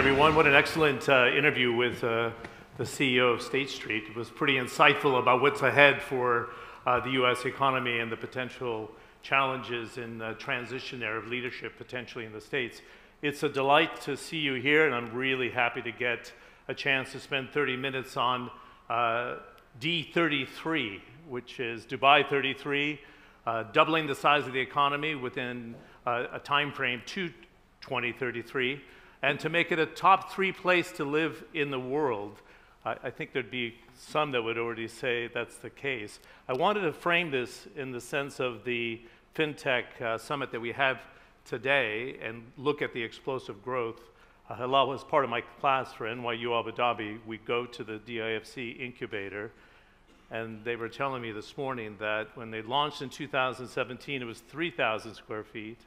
everyone. What an excellent interview with the CEO of State Street. It was pretty insightful about what's ahead for the U.S. economy and the potential challenges in the transition there of leadership potentially in the States. It's a delight to see you here, and I'm really happy to get a chance to spend 30 minutes on D33, which is Dubai 33, doubling the size of the economy within a time frame to 2033, and to make it a top 3 place to live in the world. I think there'd be some that would already say that's the case. I wanted to frame this in the sense of the FinTech summit that we have today and look at the explosive growth. Helal was part of my class for NYU Abu Dhabi. We go to the DIFC incubator, and they were telling me this morning that when they launched in 2017, it was 3,000 square feet,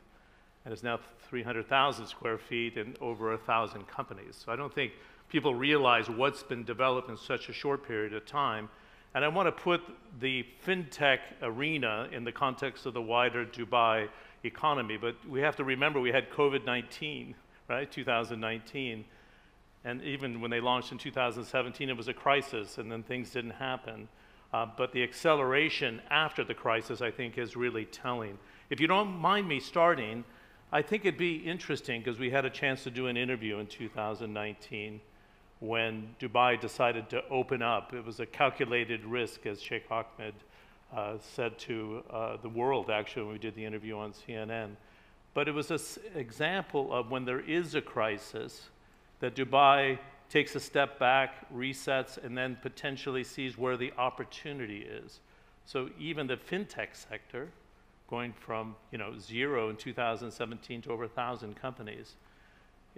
and it's now 300,000 square feet and over 1,000 companies. So I don't think people realize what's been developed in such a short period of time. And I want to put the FinTech arena in the context of the wider Dubai economy. But we have to remember we had COVID-19, right, 2019. And even when they launched in 2017, it was a crisis, and then things didn't happen. But the acceleration after the crisis, I think, is really telling. If you don't mind me starting, I think it'd be interesting, because we had a chance to do an interview in 2019 when Dubai decided to open up. It was a calculated risk, as Sheikh Ahmed said to the world, actually, when we did the interview on CNN. But it was an example of when there is a crisis, that Dubai takes a step back, resets, and then potentially sees where the opportunity is. So even the FinTech sector, going from 0 in 2017 to over 1,000 companies,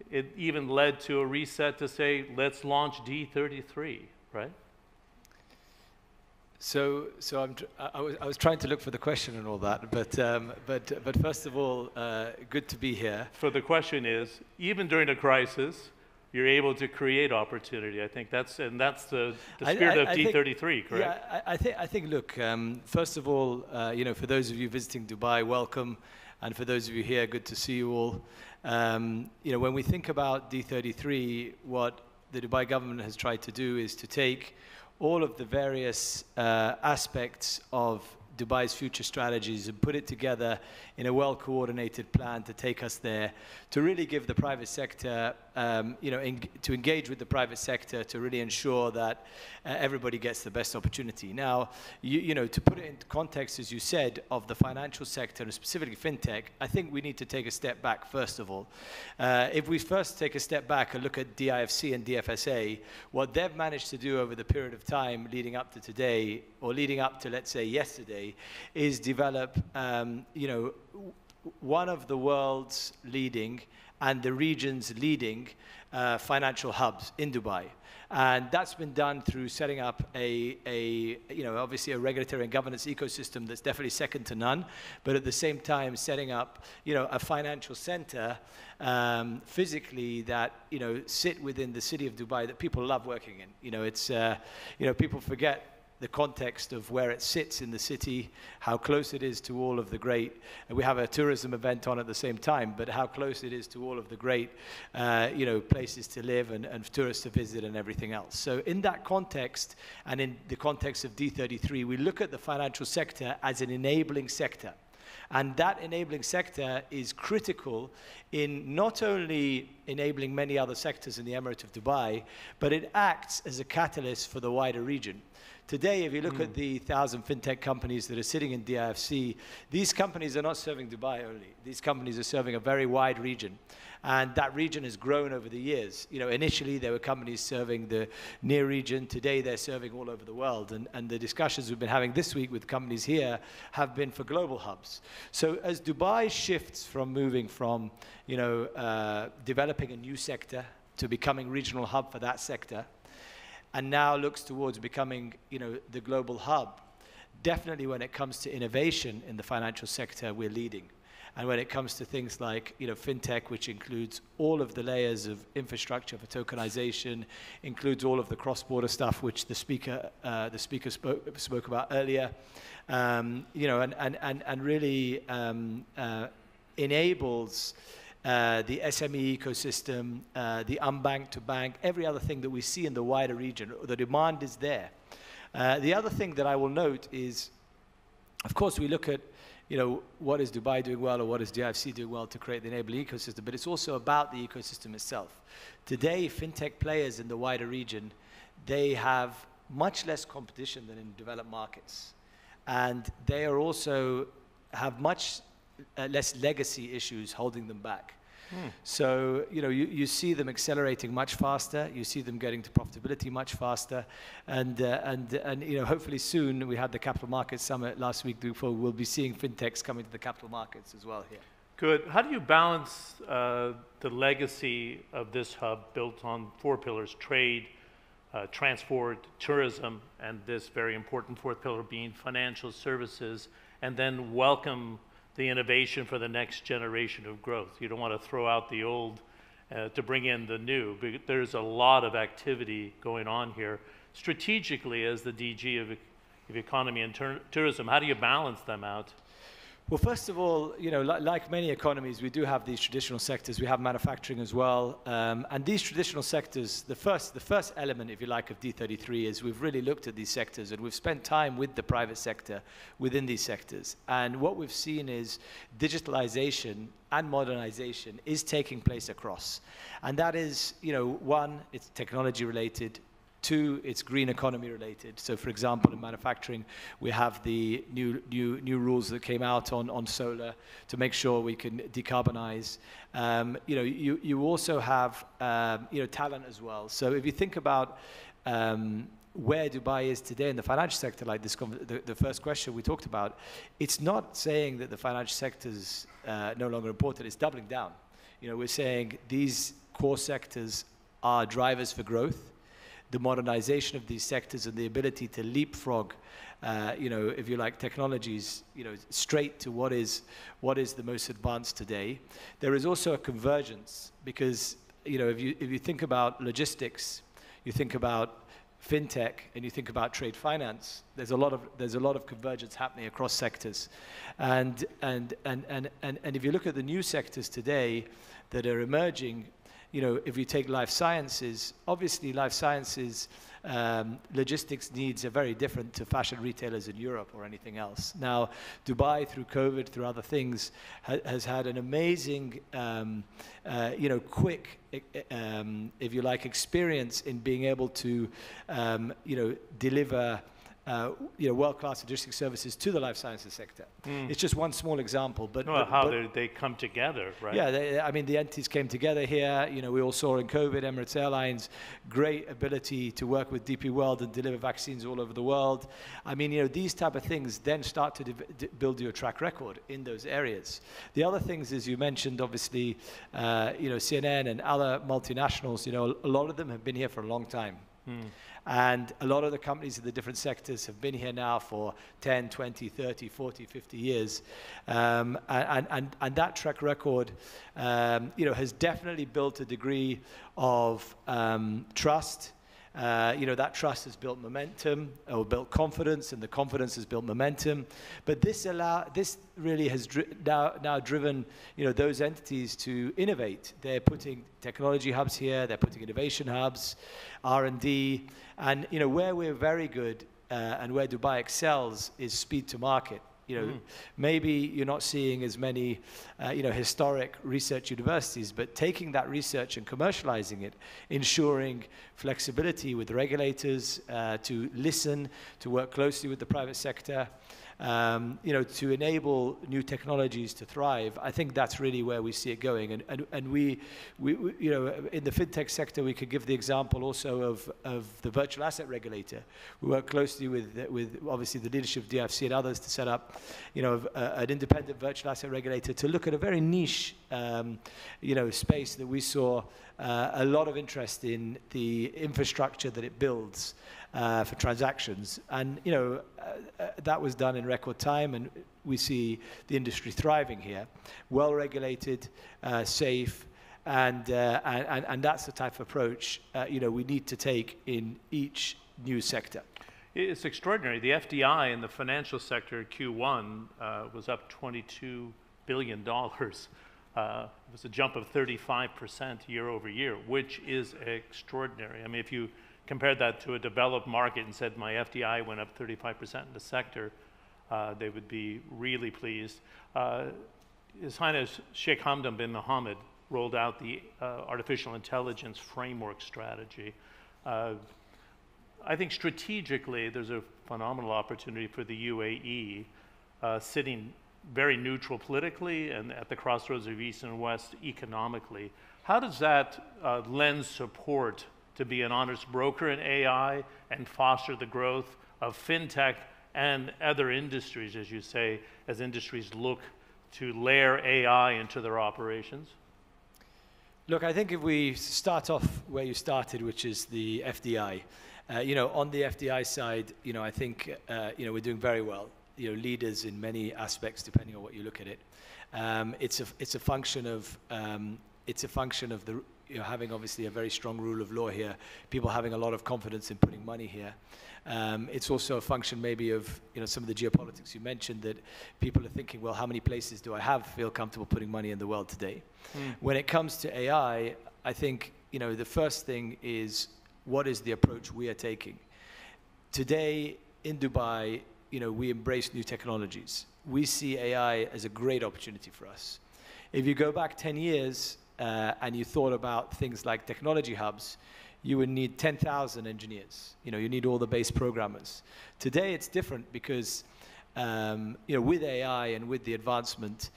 it even led to a reset to say, let's launch D33, right? So I was trying to look for the question and all that, but first of all, good to be here. So the question is, even during a crisis, you're able to create opportunity. I think that's the spirit of D33, correct? Yeah, I think. Look, first of all, for those of you visiting Dubai, welcome, and for those of you here, good to see you all. When we think about D33, what the Dubai government has tried to do is to take all of the various aspects of Dubai's future strategies and put it together in a well-coordinated plan to take us there, to really give the private sector, to engage with the private sector to really ensure that everybody gets the best opportunity. Now, to put it into context, as you said, of the financial sector, and specifically FinTech, I think we need to take a step back, first of all. If we first take a step back and look at DIFC and DFSA, what they've managed to do over the period of time leading up to today, or leading up to, let's say, yesterday, is develop, one of the world's leading and the region's leading financial hubs in Dubai. And that's been done through setting up obviously a regulatory and governance ecosystem that's definitely second to none, but at the same time setting up, a financial center physically that, sit within the city of Dubai that people love working in. People forget the context of where it sits in the city, how close it is to all of the great, and we have a tourism event on at the same time, but how close it is to all of the great, places to live and tourists to visit and everything else. So in that context, and in the context of D33, we look at the financial sector as an enabling sector. And that enabling sector is critical in not only enabling many other sectors in the Emirate of Dubai, but it acts as a catalyst for the wider region. Today, if you look at the 1,000 FinTech companies that are sitting in DIFC, these companies are not serving Dubai only. These companies are serving a very wide region. And that region has grown over the years. Initially, there were companies serving the near region. Today, they're serving all over the world. And the discussions we've been having this week with companies here have been for global hubs. So as Dubai shifts from moving from, developing a new sector to becoming regional hub for that sector, and now looks towards becoming, the global hub, definitely when it comes to innovation in the financial sector, we're leading. And when it comes to things like, FinTech, which includes all of the layers of infrastructure for tokenization, includes all of the cross-border stuff, which the speaker spoke about earlier, and really enables the SME ecosystem, the unbanked to bank, every other thing that we see in the wider region. The demand is there. The other thing that I will note is, of course, we look at, what is Dubai doing well or what is DIFC doing well to create the enabling ecosystem, but it's also about the ecosystem itself. Today, fintech players in the wider region, they have much less competition than in developed markets. And they are also have much less legacy issues holding them back. So, you see them accelerating much faster. You see them getting to profitability much faster. And hopefully soon, we had the Capital Markets Summit last week, we'll be seeing fintechs coming to the capital markets as well here. Good. How do you balance the legacy of this hub built on 4 pillars: trade, transport, tourism, and this very important 4th pillar being financial services, and then welcome the innovation for the next generation of growth? You don't want to throw out the old to bring in the new. There's a lot of activity going on here. Strategically, as the DG of economy and tourism, how do you balance them out? Well, first of all, like many economies, we do have these traditional sectors. We have manufacturing as well. And these traditional sectors, the first element, if you like, of D33 is we've really looked at these sectors and we've spent time with the private sector within these sectors. And what we've seen is digitalization and modernization is taking place across. And that is, one, it's technology related. 2, it's green economy related. So, for example, in manufacturing, we have the new rules that came out on solar to make sure we can decarbonize. You also have talent as well. So, if you think about where Dubai is today in the financial sector, like the first question we talked about, it's not saying that the financial sector is no longer important. It's doubling down. We're saying these core sectors are drivers for growth. The modernization of these sectors and the ability to leapfrog, if you like, technologies, straight to what is the most advanced today. There is also a convergence because, if you think about logistics, you think about fintech, and you think about trade finance, there's a lot of convergence happening across sectors, and if you look at the new sectors today that are emerging. If you take life sciences, obviously life sciences logistics needs are very different to fashion retailers in Europe or anything else. Now, Dubai, through COVID, through other things, has had an amazing, quick, if you like, experience in being able to, deliver world-class logistics services to the life sciences sector. It's just one small example, but they come together, right? Yeah, the entities came together here. We all saw in COVID, Emirates Airlines, great ability to work with DP World and deliver vaccines all over the world. These type of things then start to build you a track record in those areas. The other things, as you mentioned, obviously, CNN and other multinationals, a lot of them have been here for a long time. And a lot of the companies in the different sectors have been here now for 10, 20, 30, 40, 50 years. And that track record, has definitely built a degree of trust. That trust has built momentum or built confidence, and the confidence has built momentum. But this really has now driven those entities to innovate. They're putting technology hubs here. They're putting innovation hubs, R&D, and where we're very good and where Dubai excels is speed to market. Maybe you're not seeing as many, historic research universities, but taking that research and commercializing it, ensuring flexibility with the regulators, to listen, to work closely with the private sector, to enable new technologies to thrive. I think that's really where we see it going. And we in the fintech sector, we could give the example also of the virtual asset regulator. We work closely with obviously the leadership of DFC and others to set up, an independent virtual asset regulator to look at a very niche, space that we saw a lot of interest in the infrastructure that it builds for transactions. And, that was done in record time, and we see the industry thriving here. Well-regulated, safe, and that's the type of approach, we need to take in each new sector. It's extraordinary. The FDI in the financial sector Q1 was up $22 billion. It was a jump of 35% year over year, which is extraordinary. I mean, if you compared that to a developed market and said my FDI went up 35% in the sector, they would be really pleased. His Highness Sheikh Hamdan bin Mohammed rolled out the artificial intelligence framework strategy. I think strategically there's a phenomenal opportunity for the UAE, sitting very neutral politically and at the crossroads of East and West economically. How does that lend support to be an honest broker in AI and foster the growth of fintech and other industries, as you say, as industries look to layer AI into their operations? Look, I think if we start off where you started, which is the FDI, on the FDI side, I think, we're doing very well. Leaders in many aspects, depending on what you look at it. It's a function of the having obviously a very strong rule of law here, people having a lot of confidence in putting money here. It's also a function maybe of some of the geopolitics you mentioned, that people are thinking, well, how many places do I feel comfortable putting money in the world today? When it comes to AI, I think the first thing is, what is the approach we are taking? Today in Dubai, we embrace new technologies. We see AI as a great opportunity for us. If you go back 10 years and you thought about things like technology hubs, you would need 10,000 engineers. You need all the base programmers. Today it's different because with AI and with the advancement,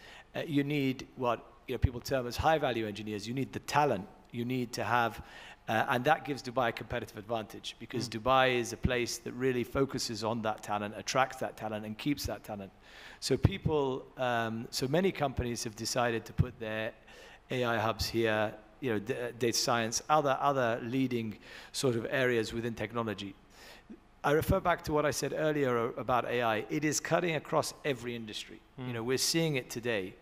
you need what people term as high-value engineers. You need the talent. You need to have, and that gives Dubai a competitive advantage, because Dubai is a place that really focuses on that talent, attracts that talent, and keeps that talent. So so many companies have decided to put their AI hubs here, data science, other leading sort of areas within technology. I refer back to what I said earlier about AI. It is cutting across every industry. We're seeing it today.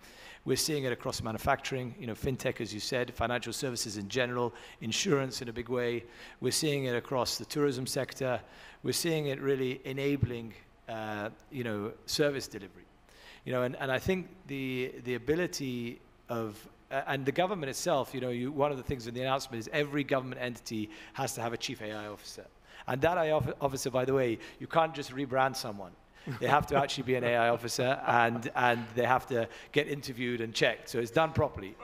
We're seeing it across manufacturing, fintech, as you said, financial services in general, insurance in a big way. We're seeing it across the tourism sector. We're seeing it really enabling, service delivery. And I think the ability of, and the government itself, one of the things in the announcement is every government entity has to have a chief AI officer. And that AI officer, by the way, you can't just rebrand someone. They have to actually be an AI officer, and they have to get interviewed and checked. So it's done properly.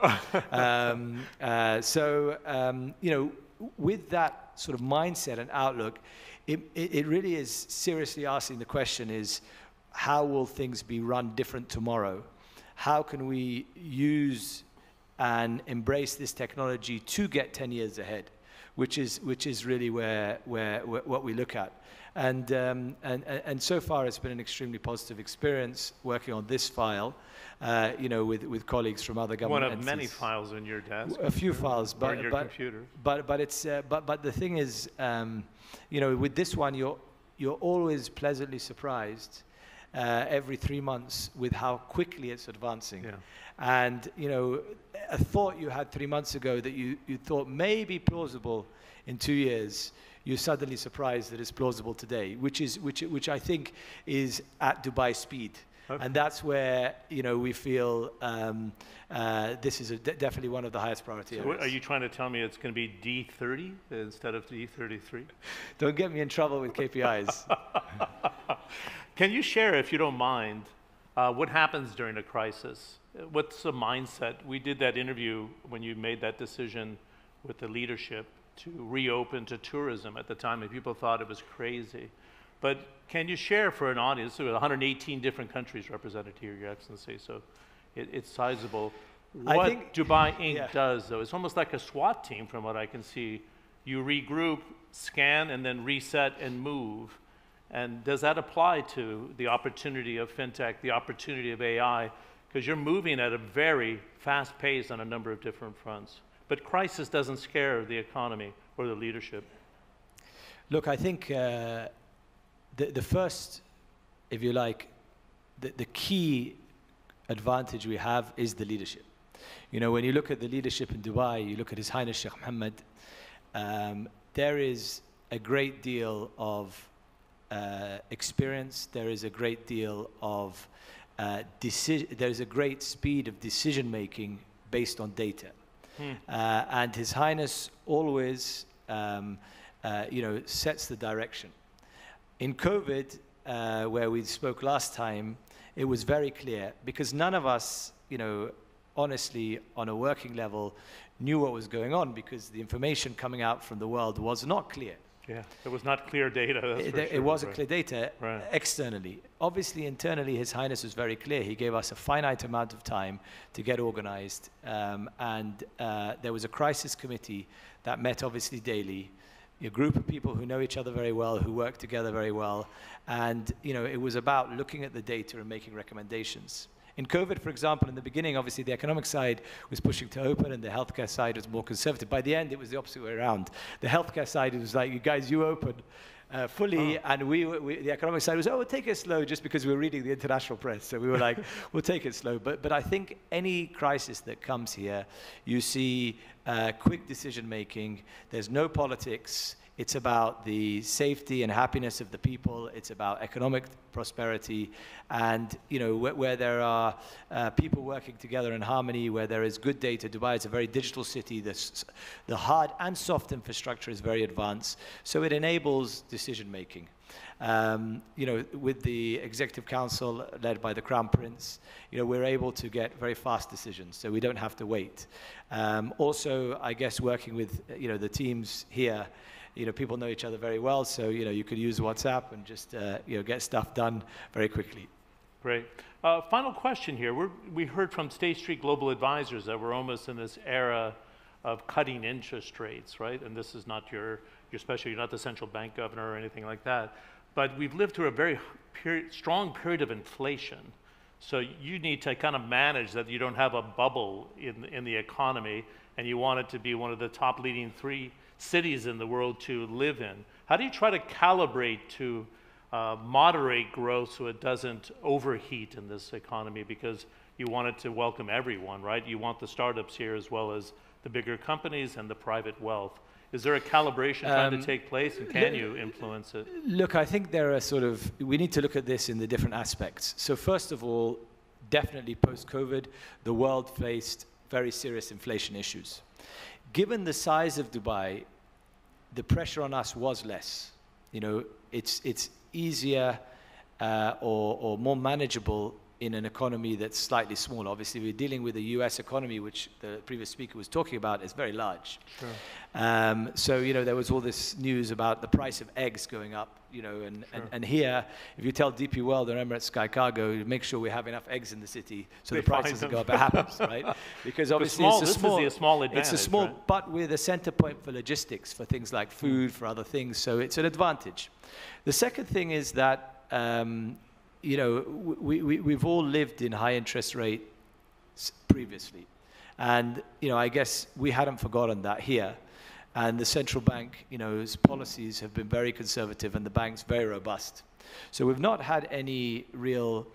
With that sort of mindset and outlook, it really is seriously asking the question is, how will things be run different tomorrow? How can we use and embrace this technology to get 10 years ahead, which is really what we look at. And so far it's been an extremely positive experience working on this file, with colleagues from other government entities. One of many files on your desk. A few files, or on your computer. But the thing is, with this one, you're always pleasantly surprised every 3 months with how quickly it's advancing. Yeah. And a thought you had 3 months ago that you thought may be plausible in 2 years, you're suddenly surprised that it's plausible today, which I think is at Dubai speed. Okay. And that's where we feel this is definitely one of the highest priority areas. Are you trying to tell me it's going to be D30 instead of D33? Don't get me in trouble with KPIs. Can you share, if you don't mind, what happens during a crisis? What's the mindset? We did that interview when you made that decision with the leadership to reopen to tourism at the time, and people thought it was crazy. But can you share for an audience, there were 118 different countries represented here, Your Excellency, so it's sizable. What Dubai Inc. does, though, it's almost like a SWAT team from what I can see. You regroup, scan, and then reset and move. And does that apply to the opportunity of fintech, the opportunity of AI? Because you're moving at a very fast pace on a number of different fronts. But crisis doesn't scare the economy or the leadership. Look, I think the first, if you like, the key advantage we have is the leadership. When you look at the leadership in Dubai, you look at His Highness Sheikh Mohammed, there is a great deal of experience. There is a great deal of there's a great speed of decision making based on data. And His Highness always, sets the direction. In COVID, where we spoke last time, it was very clear, because none of us, honestly, on a working level, knew what was going on, because the information coming out from the world was not clear. Yeah, it was not clear data. It wasn't clear data right. Externally. Obviously, internally, His Highness was very clear. He gave us a finite amount of time to get organized. And there was a crisis committee that met obviously daily, a group of people who know each other very well, who work together very well. And it was about looking at the data and making recommendations. In COVID, for example, in the beginning, obviously the economic side was pushing to open and the healthcare side was more conservative. By the end, it was the opposite way around. The healthcare side, it was like, you guys, you open fully, and the economic side was, we'll take it slow, just because we were reading the international press. So we were like, we'll take it slow. But I think any crisis that comes here, you see quick decision making. There's no politics. It's about the safety and happiness of the people. It's about economic prosperity. And where there are people working together in harmony, where there is good data. Dubai is a very digital city. The hard and soft infrastructure is very advanced. So it enables decision making. With the Executive Council led by the Crown Prince, we're able to get very fast decisions, so we don't have to wait. Also, I guess working with the teams here, people know each other very well, so you could use WhatsApp and just get stuff done very quickly. Great. Final question here. We heard from State Street Global Advisors that we're almost in this era of cutting interest rates, right? And this is not your specialty. You're not the central bank governor or anything like that. But we've lived through a very strong period of inflation. So you need to kind of manage that you don't have a bubble in the economy, and you want it to be one of the top leading 3 cities in the world to live in. How do you try to calibrate to moderate growth so it doesn't overheat in this economy, because you want it to welcome everyone, right? You want the startups here as well as the bigger companies and the private wealth. Is there a calibration trying to take place, and can you influence it? Look, I think there are we need to look at this in the different aspects. So first of all, definitely post-COVID, the world faced very serious inflation issues. Given the size of Dubai, the pressure on us was less. It's easier or more manageable in an economy that's slightly smaller. Obviously, we're dealing with a US economy, which the previous speaker was talking about, is very large. Sure. So, there was all this news about the price of eggs going up, and here, if you tell DP World or Emirates Sky Cargo, make sure we have enough eggs in the city so the price doesn't go up, it happens, right? Because obviously this is a small advantage. It's a small, right? but we're the center point for logistics, for things like food, for other things, so it's an advantage. The second thing is that we've all lived in high interest rates previously. And, I guess we hadn't forgotten that here. And the central bank's policies have been very conservative and the bank's very robust. So we've not had any real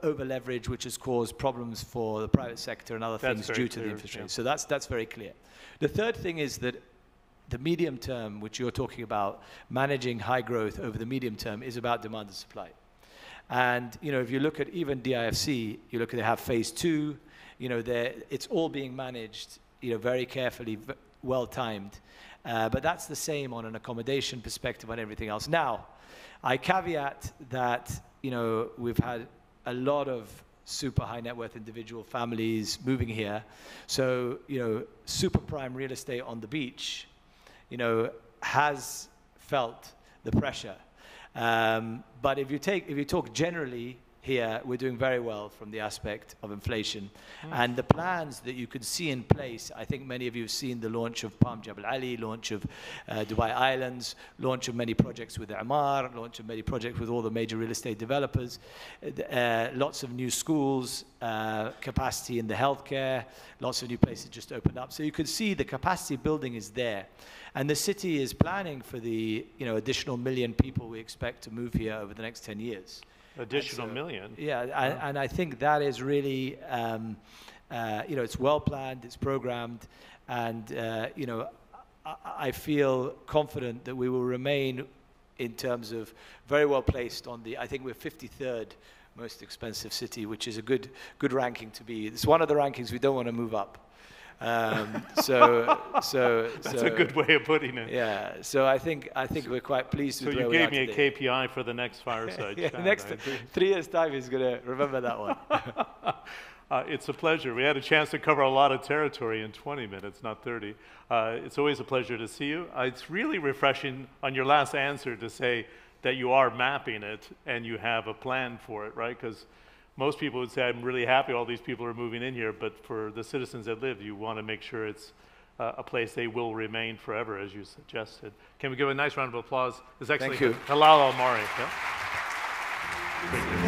over leverage, which has caused problems for the private sector and other things due to the interest rate. So that's very clear. The third thing is that the medium term, which you're talking about, managing high growth over the medium term, is about demand and supply. And if you look at even DIFC, you look at they have phase 2. It's all being managed, very carefully, well timed. But that's the same on an accommodation perspective and everything else. Now, I caveat that we've had a lot of super high net worth individual families moving here. So super prime real estate on the beach, has felt the pressure. But if you talk generally here, we're doing very well from the aspect of inflation. And the plans that you could see in place, I think many of you have seen the launch of Palm Jebel Ali, launch of Dubai Islands, launch of many projects with Amar, launch of many projects with all the major real estate developers, lots of new schools, capacity in the healthcare, lots of new places just opened up. So you could see the capacity building is there. And the city is planning for the additional 1 million people we expect to move here over the next 10 years. Additional 1 million? Yeah, and I think that is really, it's well planned, it's programmed, and I feel confident that we will remain in terms of very well placed on the, I think we're 53rd most expensive city, which is a good ranking to be. It's one of the rankings we don't want to move up. That's a good way of putting it. Yeah, so I think we're quite pleased with where we are today. So you gave me a KPI for the next fireside chat. Next 3 years' time, he's going to remember that one. It's a pleasure. We had a chance to cover a lot of territory in 20 minutes, not 30. It's always a pleasure to see you. It's really refreshing on your last answer to say that you are mapping it and you have a plan for it, right? Because most people would say, I'm really happy all these people are moving in here, but for the citizens that live, you want to make sure it's a place they will remain forever, as you suggested. Can we give a nice round of applause? His Excellency Thank you. Helal Al Marri. Yeah?